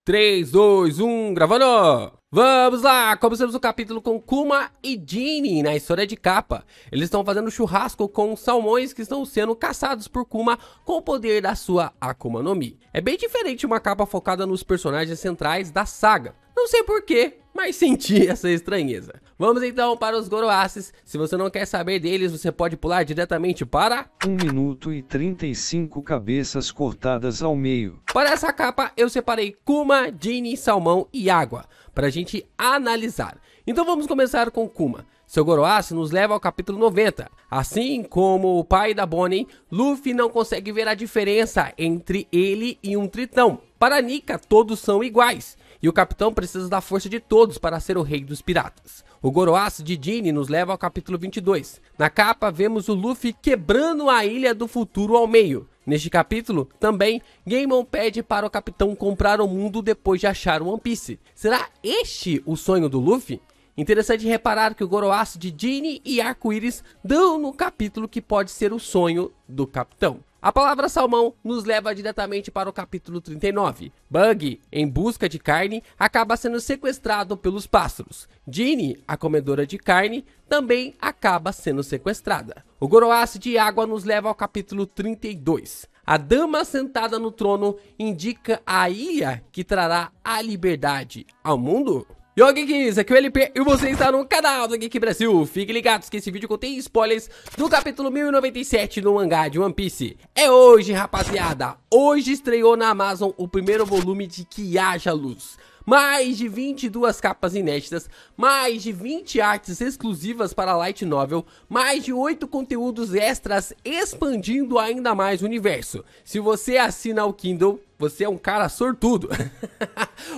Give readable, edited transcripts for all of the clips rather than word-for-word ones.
3, 2, 1, gravando! Vamos lá! Começamos o capítulo com Kuma e Jinny na história de capa. Eles estão fazendo churrasco com salmões que estão sendo caçados por Kuma com o poder da sua Akuma no Mi. É bem diferente uma capa focada nos personagens centrais da saga. Não sei porquê, mas senti essa estranheza. Vamos então para os Goroaces. Se você não quer saber deles, você pode pular diretamente para 1 minuto e 35 cabeças cortadas ao meio. Para essa capa eu separei Kuma, Jinny, Salmão e Água para a gente analisar. Então vamos começar com Kuma. Seu Goroace nos leva ao capítulo 90. Assim como o pai da Bonnie, Luffy não consegue ver a diferença entre ele e um tritão. Para Nika, todos são iguais. E o capitão precisa da força de todos para ser o rei dos piratas. O Goroace de Jinny nos leva ao capítulo 22. Na capa vemos o Luffy quebrando a ilha do futuro ao meio. Neste capítulo, também, Gaimon pede para o capitão comprar o mundo depois de achar o One Piece. Será este o sonho do Luffy? Interessante reparar que o Goroace de Jinny e Arco-Íris dão no capítulo que pode ser o sonho do capitão. A palavra salmão nos leva diretamente para o capítulo 39. Bug, em busca de carne, acaba sendo sequestrado pelos pássaros. Jinny, a comedora de carne, também acaba sendo sequestrada. O Goroace de água nos leva ao capítulo 32. A dama sentada no trono indica a ilha que trará a liberdade ao mundo? Yo, Geeks, aqui é o LP e você está no canal do Geek Brasil. Fiquem ligados que esse vídeo contém spoilers do capítulo 1097 do mangá de One Piece. É hoje, rapaziada. Hoje estreou na Amazon o primeiro volume de Que Haja Luz. Mais de 22 capas inéditas, mais de 20 artes exclusivas para Light Novel, mais de 8 conteúdos extras expandindo ainda mais o universo. Se você assina o Kindle, você é um cara sortudo,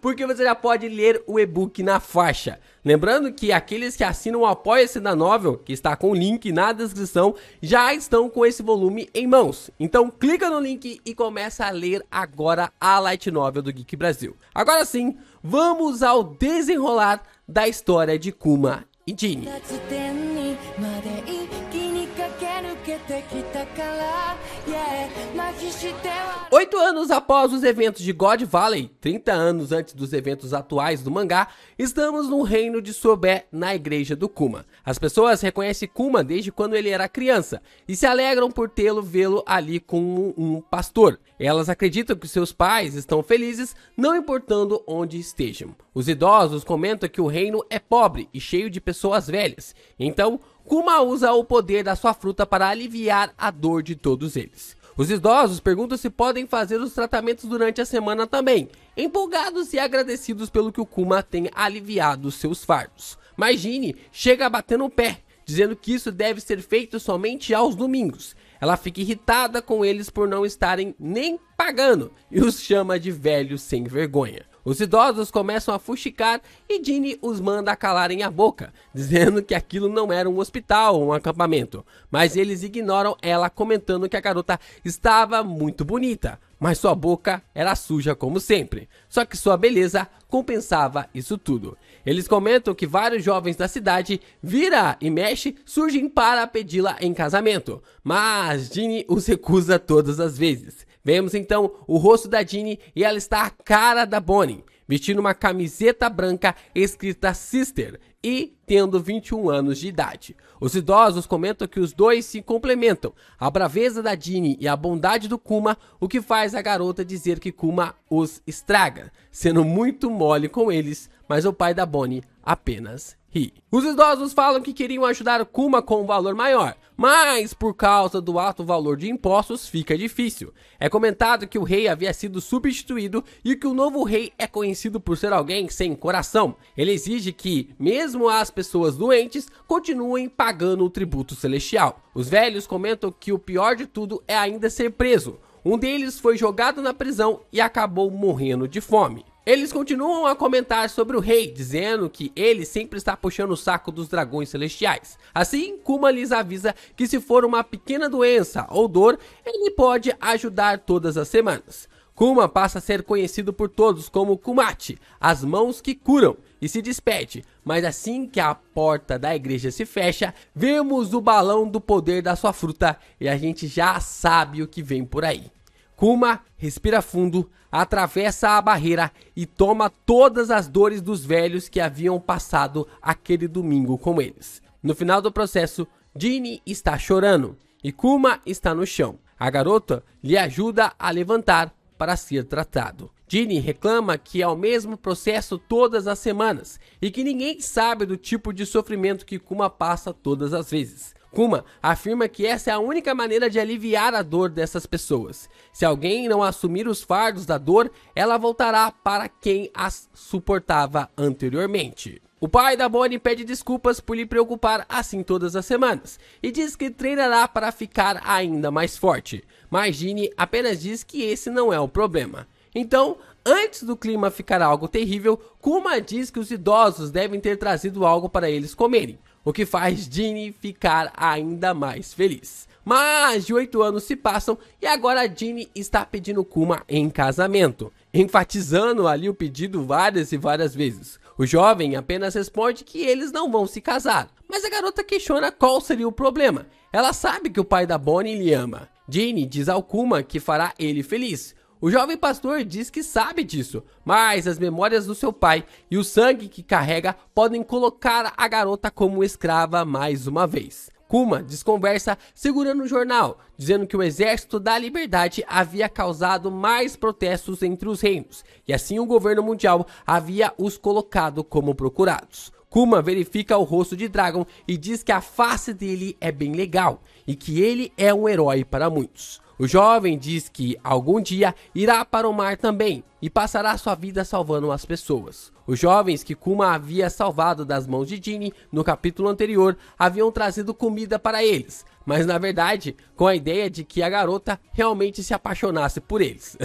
porque você já pode ler o e-book na faixa. Lembrando que aqueles que assinam o Apoia-se da Novel, que está com o link na descrição, já estão com esse volume em mãos. Então clica no link e começa a ler agora a Light Novel do Geek Brasil. Agora sim, vamos ao desenrolar da história de Kuma e Jinny. 8 anos após os eventos de God Valley, 30 anos antes dos eventos atuais do mangá, estamos no reino de Sobé, na igreja do Kuma. As pessoas reconhecem Kuma desde quando ele era criança e se alegram por vê-lo ali como um pastor. Elas acreditam que seus pais estão felizes, não importando onde estejam. Os idosos comentam que o reino é pobre e cheio de pessoas velhas. Então, Kuma usa o poder da sua fruta para aliviar a dor de todos eles. Os idosos perguntam se podem fazer os tratamentos durante a semana também, empolgados e agradecidos pelo que o Kuma tem aliviado seus fardos. Mas Jinny chega a bater no pé, dizendo que isso deve ser feito somente aos domingos. Ela fica irritada com eles por não estarem nem pagando e os chama de velhos sem vergonha. Os idosos começam a fuxicar e Jinny os manda calarem a boca, dizendo que aquilo não era um hospital ou um acampamento. Mas eles ignoram ela, comentando que a garota estava muito bonita, mas sua boca era suja como sempre. Só que sua beleza compensava isso tudo. Eles comentam que vários jovens da cidade, vira e mexe, surgem para pedi-la em casamento, mas Jinny os recusa todas as vezes. Vemos então o rosto da Jinny e ela está a cara da Bonnie, vestindo uma camiseta branca escrita Sister e tendo 21 anos de idade. Os idosos comentam que os dois se complementam, a braveza da Jinny e a bondade do Kuma, o que faz a garota dizer que Kuma os estraga, sendo muito mole com eles, mas o pai da Bonnie apenas ri. Os idosos falam que queriam ajudar Kuma com um valor maior, mas por causa do alto valor de impostos fica difícil. É comentado que o rei havia sido substituído e que o novo rei é conhecido por ser alguém sem coração. Ele exige que, mesmo as pessoas doentes, continuem pagando o tributo celestial. Os velhos comentam que o pior de tudo é ainda ser preso. Um deles foi jogado na prisão e acabou morrendo de fome. Eles continuam a comentar sobre o rei, dizendo que ele sempre está puxando o saco dos dragões celestiais. Assim, Kuma lhes avisa que se for uma pequena doença ou dor, ele pode ajudar todas as semanas. Kuma passa a ser conhecido por todos como Kumachi, as mãos que curam, e se despede. Mas assim que a porta da igreja se fecha, vemos o balão do poder da sua fruta e a gente já sabe o que vem por aí. Kuma respira fundo, atravessa a barreira e toma todas as dores dos velhos que haviam passado aquele domingo com eles. No final do processo, Ginny está chorando e Kuma está no chão. A garota lhe ajuda a levantar para ser tratado. Ginny reclama que é o mesmo processo todas as semanas e que ninguém sabe do tipo de sofrimento que Kuma passa todas as vezes. Kuma afirma que essa é a única maneira de aliviar a dor dessas pessoas. Se alguém não assumir os fardos da dor, ela voltará para quem as suportava anteriormente. O pai da Bonnie pede desculpas por lhe preocupar assim todas as semanas e diz que treinará para ficar ainda mais forte, mas Ginny apenas diz que esse não é o problema. Então, antes do clima ficar algo terrível, Kuma diz que os idosos devem ter trazido algo para eles comerem, o que faz Ginny ficar ainda mais feliz. Mais de 8 anos se passam e agora Ginny está pedindo Kuma em casamento, enfatizando ali o pedido várias e várias vezes. O jovem apenas responde que eles não vão se casar, mas a garota questiona qual seria o problema. Ela sabe que o pai da Bonnie lhe ama. Ginny diz ao Kuma que fará ele feliz. O jovem pastor diz que sabe disso, mas as memórias do seu pai e o sangue que carrega podem colocar a garota como escrava mais uma vez. Kuma desconversa segurando o jornal, dizendo que o Exército da Liberdade havia causado mais protestos entre os reinos, e assim o governo mundial havia os colocado como procurados. Kuma verifica o rosto de Dragon e diz que a face dele é bem legal, e que ele é um herói para muitos. O jovem diz que algum dia irá para o mar também e passará sua vida salvando as pessoas. Os jovens que Kuma havia salvado das mãos de Ginny no capítulo anterior haviam trazido comida para eles, mas na verdade com a ideia de que a garota realmente se apaixonasse por eles.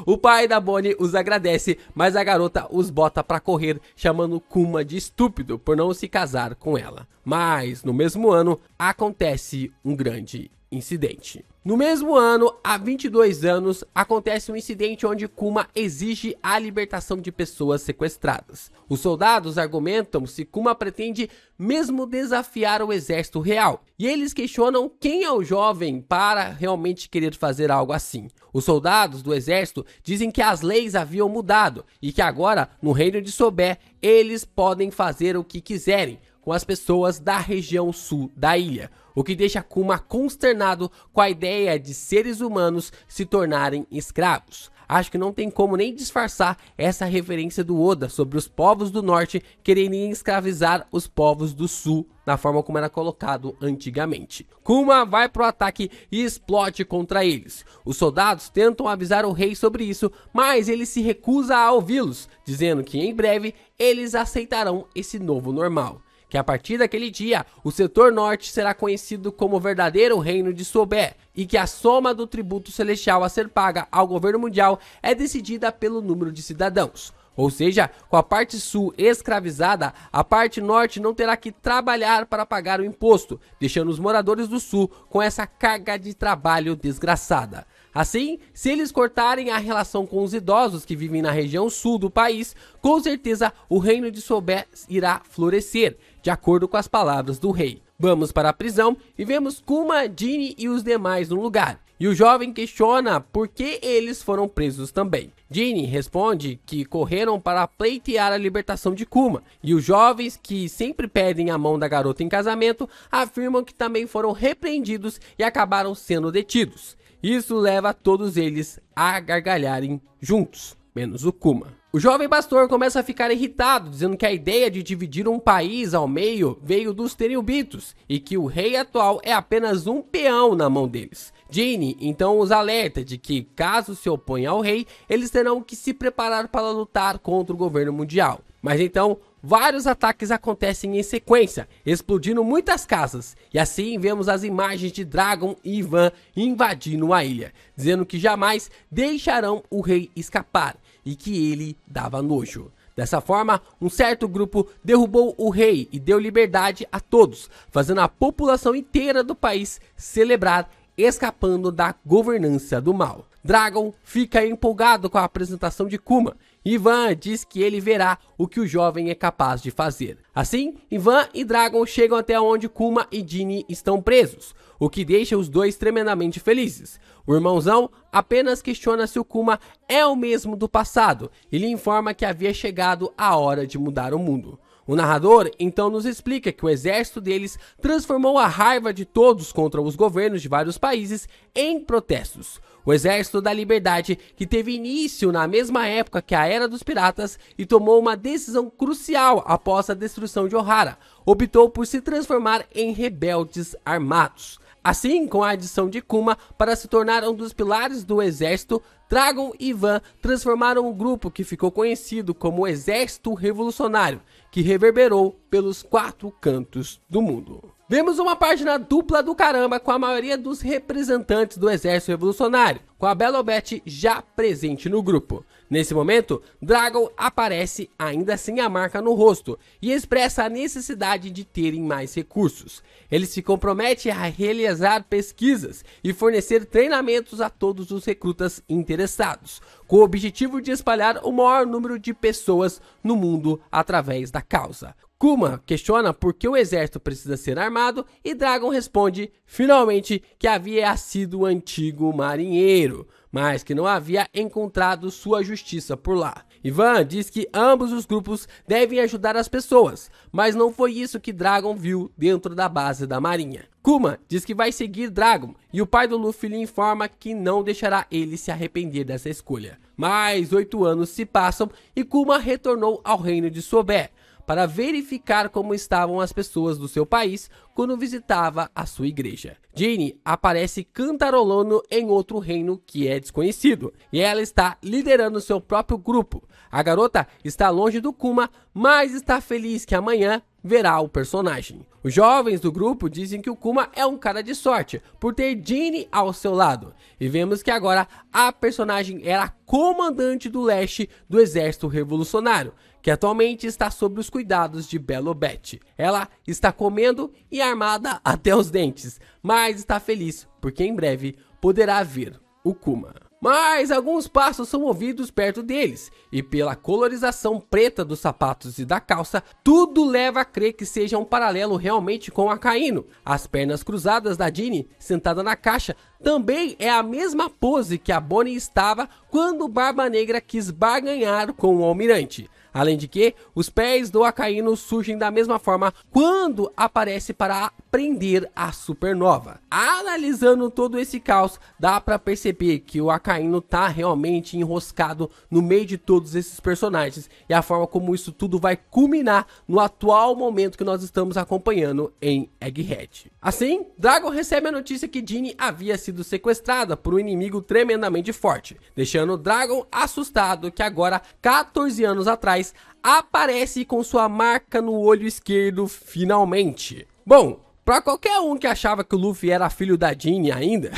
O pai da Bonnie os agradece, mas a garota os bota para correr, chamando Kuma de estúpido por não se casar com ela. Mas no mesmo ano acontece um grande incidente. No mesmo ano, há 22 anos, acontece um incidente onde Kuma exige a libertação de pessoas sequestradas. Os soldados argumentam se Kuma pretende mesmo desafiar o exército real, e eles questionam quem é o jovem para realmente querer fazer algo assim. Os soldados do exército dizem que as leis haviam mudado e que agora, no reino de Sobé, eles podem fazer o que quiserem com as pessoas da região sul da ilha, o que deixa Kuma consternado com a ideia de seres humanos se tornarem escravos. Acho que não tem como nem disfarçar essa referência do Oda sobre os povos do norte quererem escravizar os povos do sul, na forma como era colocado antigamente. Kuma vai pro ataque e explode contra eles. Os soldados tentam avisar o rei sobre isso, mas ele se recusa a ouvi-los, dizendo que em breve eles aceitarão esse novo normal. Que a partir daquele dia, o setor norte será conhecido como o verdadeiro reino de Sobé, e que a soma do tributo celestial a ser paga ao governo mundial é decidida pelo número de cidadãos. Ou seja, com a parte sul escravizada, a parte norte não terá que trabalhar para pagar o imposto, deixando os moradores do sul com essa carga de trabalho desgraçada. Assim, se eles cortarem a relação com os idosos que vivem na região sul do país, com certeza o reino de Sobé irá florescer, de acordo com as palavras do rei. Vamos para a prisão e vemos Kuma, Ginny e os demais no lugar. E o jovem questiona por que eles foram presos também. Ginny responde que correram para pleitear a libertação de Kuma. E os jovens, que sempre pedem a mão da garota em casamento, afirmam que também foram repreendidos e acabaram sendo detidos. Isso leva todos eles a gargalharem juntos, menos o Kuma. O jovem pastor começa a ficar irritado, dizendo que a ideia de dividir um país ao meio veio dos Tenryubitos e que o rei atual é apenas um peão na mão deles. Ginny então os alerta de que, caso se oponham ao rei, eles terão que se preparar para lutar contra o governo mundial. Mas então, vários ataques acontecem em sequência, explodindo muitas casas, e assim vemos as imagens de Dragon e Ivan invadindo a ilha, dizendo que jamais deixarão o rei escapar e que ele dava nojo. Dessa forma, um certo grupo derrubou o rei e deu liberdade a todos, fazendo a população inteira do país celebrar, escapando da governança do mal. Dragon fica empolgado com a apresentação de Kuma. Ivan diz que ele verá o que o jovem é capaz de fazer. Assim, Ivan e Dragon chegam até onde Kuma e Jinny estão presos, o que deixa os dois tremendamente felizes. O irmãozão apenas questiona se o Kuma é o mesmo do passado e lhe informa que havia chegado a hora de mudar o mundo. O narrador então nos explica que o exército deles transformou a raiva de todos contra os governos de vários países em protestos. O Exército da Liberdade, que teve início na mesma época que a Era dos Piratas e tomou uma decisão crucial após a destruição de Ohara, optou por se transformar em rebeldes armados. Assim, com a adição de Kuma para se tornar um dos pilares do exército, Dragon e Ivan transformaram um grupo que ficou conhecido como o Exército Revolucionário, que reverberou pelos 4 cantos do mundo. Vemos uma página dupla do caramba com a maioria dos representantes do Exército Revolucionário, com a Belobete já presente no grupo. Nesse momento, Dragon aparece ainda sem a marca no rosto e expressa a necessidade de terem mais recursos. Ele se compromete a realizar pesquisas e fornecer treinamentos a todos os recrutas interessados, com o objetivo de espalhar o maior número de pessoas no mundo através da causa. Kuma questiona por que o exército precisa ser armado e Dragon responde, finalmente, que havia sido o antigo marinheiro, mas que não havia encontrado sua justiça por lá. Ivan diz que ambos os grupos devem ajudar as pessoas, mas não foi isso que Dragon viu dentro da base da marinha. Kuma diz que vai seguir Dragon e o pai do Luffy lhe informa que não deixará ele se arrepender dessa escolha. Mais 8 anos se passam e Kuma retornou ao reino de Sobe para verificar como estavam as pessoas do seu país quando visitava a sua igreja. Jinny aparece cantarolando em outro reino que é desconhecido, e ela está liderando seu próprio grupo. A garota está longe do Kuma, mas está feliz que amanhã verá o personagem. Os jovens do grupo dizem que o Kuma é um cara de sorte por ter Jinny ao seu lado, e vemos que agora a personagem era comandante do leste do Exército Revolucionário, que atualmente está sob os cuidados de Belobete. Ela está comendo e armada até os dentes, mas está feliz porque em breve poderá ver o Kuma. Mas alguns passos são ouvidos perto deles, e pela colorização preta dos sapatos e da calça, tudo leva a crer que seja um paralelo realmente com Akainu. As pernas cruzadas da Jinny, sentada na caixa, também é a mesma pose que a Bonnie estava quando Barba Negra quis barganhar com o Almirante. Além de que, os pés do Akainu surgem da mesma forma quando aparece para prender a supernova. Analisando todo esse caos, dá para perceber que o Akainu tá realmente enroscado no meio de todos esses personagens e a forma como isso tudo vai culminar no atual momento que nós estamos acompanhando em Egghead. Assim, Dragon recebe a notícia que Jinny havia sido sequestrada por um inimigo tremendamente forte, deixando Dragon assustado que agora, 14 anos atrás, aparece com sua marca no olho esquerdo finalmente. Bom, pra qualquer um que achava que o Luffy era filho da Jinny ainda,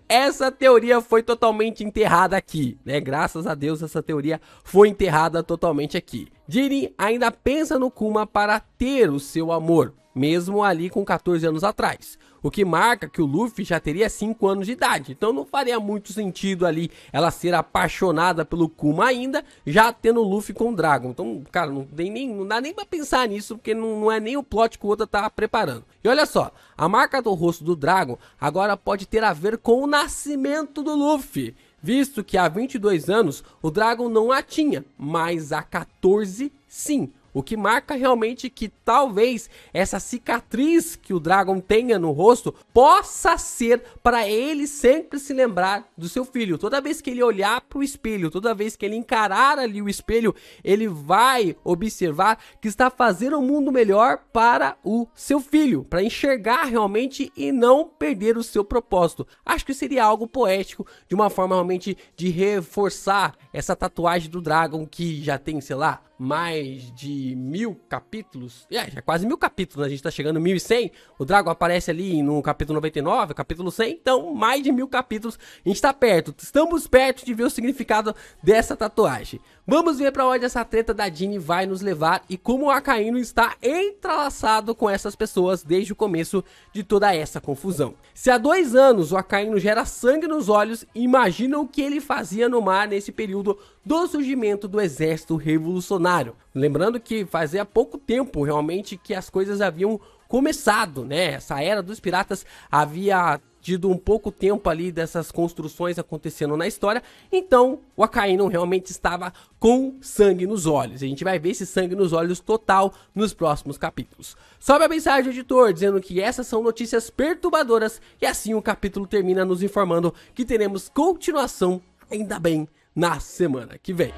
essa teoria foi totalmente enterrada aqui, né? Graças a Deus essa teoria foi enterrada totalmente aqui. Jinny ainda pensa no Kuma para ter o seu amor, mesmo ali com 14 anos atrás. O que marca que o Luffy já teria 5 anos de idade. Então não faria muito sentido ali ela ser apaixonada pelo Kuma ainda, já tendo o Luffy com o Dragon. Então, cara, não dá nem pra pensar nisso, porque não é nem o plot que o Oda tá preparando. E olha só, a marca do rosto do Dragon agora pode ter a ver com o nascimento do Luffy, visto que há 22 anos o Dragon não a tinha, mas há 14 sim. O que marca realmente que talvez essa cicatriz que o Dragon tenha no rosto possa ser para ele sempre se lembrar do seu filho. Toda vez que ele olhar para o espelho, toda vez que ele encarar ali o espelho, ele vai observar que está fazendo um mundo melhor para o seu filho, para enxergar realmente e não perder o seu propósito. Acho que seria algo poético, de uma forma realmente de reforçar essa tatuagem do Dragon que já tem, sei lá, mais de 1000 capítulos, já quase 1000 capítulos, a gente tá chegando em 1100, o Drago aparece ali no capítulo 99, capítulo 100, então mais de 1000 capítulos, a gente tá perto, estamos perto de ver o significado dessa tatuagem. Vamos ver pra onde essa treta da Jinny vai nos levar e como o Akainu está entrelaçado com essas pessoas desde o começo de toda essa confusão. Se há 2 anos o Akainu gera sangue nos olhos, imagina o que ele fazia no mar nesse período do surgimento do exército revolucionário. Lembrando que fazia pouco tempo realmente que as coisas haviam começado, né? Essa era dos piratas havia tido um pouco tempo ali dessas construções acontecendo na história, então o Akainu realmente estava com sangue nos olhos. A gente vai ver esse sangue nos olhos total nos próximos capítulos. Sobe a mensagem do editor dizendo que essas são notícias perturbadoras e assim o capítulo termina nos informando que teremos continuação, ainda bem, na semana que vem.